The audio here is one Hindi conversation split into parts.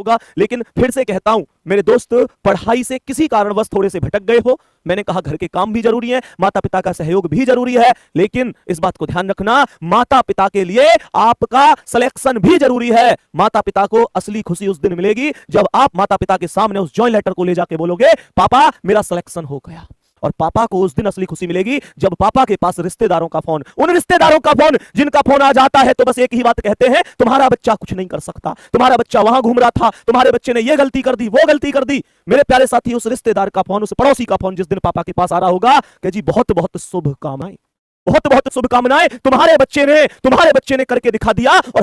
होगा। लेकिन फिर से कहता हूं मेरे दोस्त, पढ़ाई से किसी कारणवश थोड़े से भटक गए हो, मैंने कहा घर के काम भी जरूरी है, माता पिता का सहयोग भी जरूरी है, लेकिन इस बात को ध्यान रखना माता पिता के लिए आपका सिलेक्शन भी जरूरी है। माता पिता को असली खुशी उस दिन मिलेगी जब आप माता पिता के सामने उस जॉइन लेटर को ले जाके बोलोगे पापा मेरा सिलेक्शन हो गया। और पापा को उस दिन असली खुशी मिलेगी जब पापा के पास रिश्तेदारों का फोन, उन रिश्तेदारों का फोन जिनका फोन आ जाता है तो बस एक ही बात कहते हैं, तुम्हारा बच्चा कुछ नहीं कर सकता, तुम्हारा बच्चा वहां घूम रहा था, तुम्हारे बच्चे ने ये गलती कर दी, वो गलती कर दी। मेरे प्यारे साथी, उस रिश्तेदार का फोन, उस पड़ोसी का फोन जिस दिन पापा के पास आ रहा होगा कि जी बहुत बहुत शुभकामनाएं, बहुत बहुत शुभकामनाएं, तुम्हारे बच्चे ने करके दिखा दिया और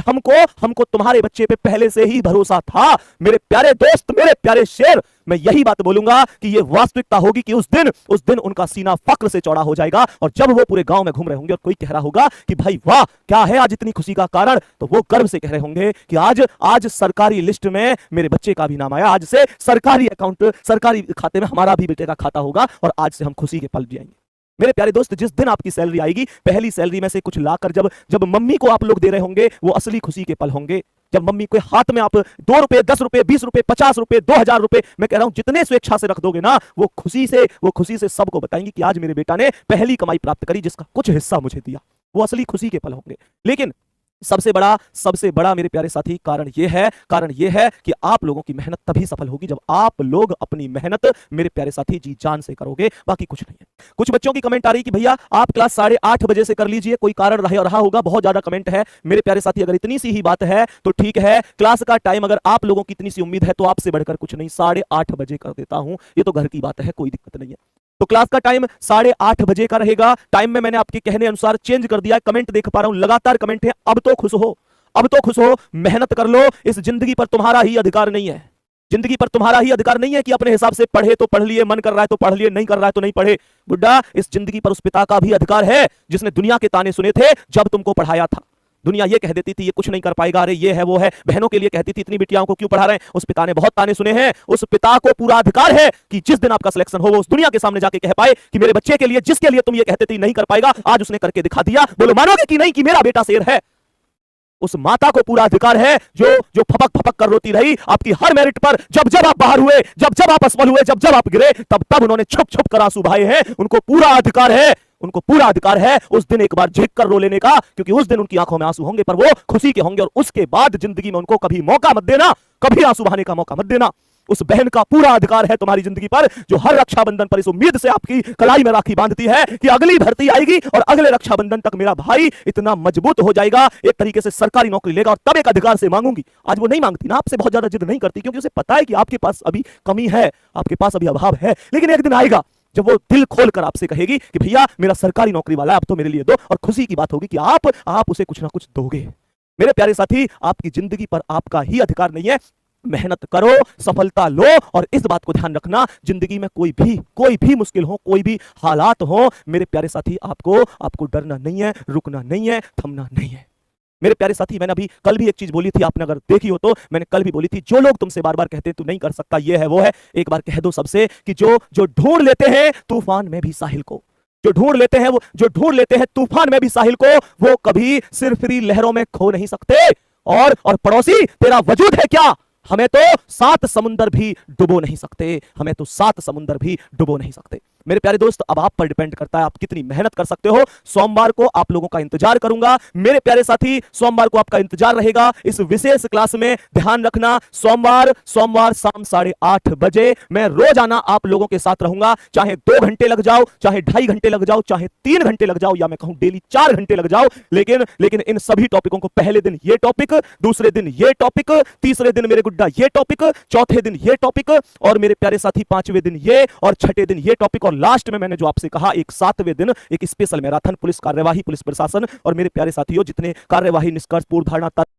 हमको तुम्हारे बच्चे पे पहले से ही भरोसा था। मेरे प्यारे दोस्त, मेरे प्यारे शेर, मैं यही बात बोलूंगा कि ये वास्तविकता होगी कि उस दिन उनका सीना फक्र से चौड़ा हो जाएगा और जब वो पूरे गांव में घूम रहे होंगे और कोई कह रहा होगा कि भाई वाह क्या है आज इतनी खुशी का कारण, तो वो गर्व से कह रहे होंगे कि आज सरकारी लिस्ट में मेरे बच्चे का भी नाम आया, आज से सरकारी अकाउंट, सरकारी खाते में हमारा भी बेटे का खाता होगा और आज से हम खुशी के पल जिएंगे। मेरे प्यारे दोस्त, जिस दिन आपकी सैलरी आएगी, पहली सैलरी में से कुछ लाकर जब मम्मी को आप लोग दे रहे होंगे, वो असली खुशी के पल होंगे। जब मम्मी के हाथ में आप 2 रुपए, 10 रुपए, 20 रुपए, 50 रुपए, 2000 रुपए, मैं कह रहा हूं जितने स्वेच्छा से रख दोगे ना, वो खुशी से सबको बताएंगे कि आज मेरे बेटा ने पहली कमाई प्राप्त करी जिसका कुछ हिस्सा मुझे दिया। वो असली खुशी के पल होंगे। लेकिन सबसे बड़ा मेरे प्यारे साथी कारण यह है कि आप लोगों की मेहनत तभी सफल होगी जब आप लोग अपनी मेहनत मेरे प्यारे साथी जी जान से करोगे, बाकी कुछ नहीं है। कुछ बच्चों की कमेंट आ रही कि भैया आप क्लास 8:30 बजे से कर लीजिए, कोई कारण रहा होगा, बहुत ज्यादा कमेंट है। मेरे प्यारे साथी, अगर इतनी सी ही बात है तो ठीक है, क्लास का टाइम अगर आप लोगों की इतनी सी उम्मीद है तो आपसे बढ़कर कुछ नहीं, 8:30 बजे कर देता हूं, ये तो घर की बात है, कोई दिक्कत नहीं है। तो क्लास का टाइम 8:30 बजे का रहेगा। टाइम में मैंने आपके कहने अनुसार चेंज कर दिया। कमेंट देख पा रहा हूं, लगातार कमेंट है। अब तो खुश हो, मेहनत कर लो। इस जिंदगी पर तुम्हारा ही अधिकार नहीं है, जिंदगी पर तुम्हारा ही अधिकार नहीं है कि अपने हिसाब से पढ़े तो पढ़ लिए, मन कर रहा है तो पढ़ लिए, नहीं कर रहा है तो नहीं पढ़े। बुड्ढा, इस जिंदगी पर उस पिता का भी अधिकार है जिसने दुनिया के ताने सुने थे जब तुमको पढ़ाया था। दुनिया ये कह देती थी ये कुछ नहीं कर पाएगा, अरे ये है वो है, बहनों के लिए कहती थी इतनी बिटियाओं को क्यों पढ़ा रहे हैं। उस पिता ने बहुत ताने सुने हैं। उस पिता को पूरा अधिकार है कि जिस दिन आपका सिलेक्शन हो वो उस दुनिया के सामने जाके कह पाए कि मेरे बच्चे के लिए, जिसके लिए तुम ये कहते थे नहीं कर पाएगा, आज उसने करके दिखा दिया। बोलो मानोगे कि नहीं कि मेरा बेटा शेर है। उस माता को पूरा अधिकार है जो फपक कर रोती रही आपकी हर मेरिट पर। जब आप बाहर हुए, जब आप असफल हुए, जब आप गिरे, तब उन्होंने छुप कर आंसू बहाए हैं। उनको पूरा अधिकार है उस दिन एक बार झिक कर रो लेने का, क्योंकि उस दिन उनकी आंखों में आंसू होंगे पर वो खुशी के होंगे। और उसके बाद जिंदगी में उनको कभी मौका मत देना, कभी आंसू बहाने का मौका मत देना। उस बहन का पूरा अधिकार है तुम्हारी जिंदगी पर, जो हर रक्षाबंधन पर इस उम्मीद से आपकी कलाई में राखी बांधती है कि अगली भर्ती आएगी और अगले रक्षाबंधन तक मेरा भाई इतना मजबूत हो जाएगा, एक तरीके से सरकारी नौकरी लेगा और तब एक अधिकार से मांगूंगी। आज वो नहीं मांगती ना, आपसे बहुत ज्यादा जिद नहीं करती, क्योंकि उसे पता है कि आपके पास अभी कमी है, आपके पास अभी अभाव है। लेकिन एक दिन आएगा जब वो दिल खोलकर आपसे कहेगी कि भैया मेरा सरकारी नौकरी वाला है, अब तो मेरे लिए दो। और खुशी की बात होगी कि आप उसे कुछ ना कुछ दोगे। मेरे प्यारे साथी, आपकी जिंदगी पर आपका ही अधिकार नहीं है। मेहनत करो, सफलता लो, और इस बात को ध्यान रखना, जिंदगी में कोई भी मुश्किल हो, कोई भी हालात हो, मेरे प्यारे साथी आपको डरना नहीं है, रुकना नहीं है, थमना नहीं है। मेरे प्यारे साथी, मैंने अभी कल भी एक चीज बोली थी, आपने अगर देखी हो तो, मैंने कल भी बोली थी, जो लोग तुमसे बार बार कहते हैं तू नहीं कर सकता, ये है वो है, एक बार कह दो सबसे कि जो ढूंढ लेते हैं तूफान में भी साहिल को, जो ढूंढ लेते हैं तूफान में भी साहिल को, वो कभी सिरफिरी लहरों में खो नहीं सकते। और पड़ोसी, तेरा वजूद है क्या, हमें तो 7 समुंदर भी डुबो नहीं सकते। मेरे प्यारे दोस्त, अब आप पर डिपेंड करता है आप कितनी मेहनत कर सकते हो। सोमवार को आप लोगों का इंतजार करूंगा। मेरे प्यारे साथी, सोमवार को आपका इंतजार रहेगा इस विशेष क्लास में। ध्यान रखना, सोमवार शाम 8:30 बजे मैं रोजाना आप लोगों के साथ रहूंगा। चाहे 2 घंटे लग जाओ, चाहे 2.5 घंटे लग जाओ, चाहे 3 घंटे लग जाओ, या मैं कहूं डेली 4 घंटे लग जाओ, लेकिन इन सभी टॉपिकों को, पहले दिन ये टॉपिक, दूसरे दिन ये टॉपिक, तीसरे दिन मेरे गुड्डा ये टॉपिक, चौथे दिन ये टॉपिक, और मेरे प्यारे साथी 5वें दिन ये, और 6ठे दिन ये टॉपिक, और लास्ट में मैंने जो आपसे कहा एक 7वें दिन एक स्पेशल मैराथन, पुलिस कार्यवाही, पुलिस प्रशासन। और मेरे प्यारे साथियों, जितने कार्यवाही, निष्कर्ष, पूर्व धारणा,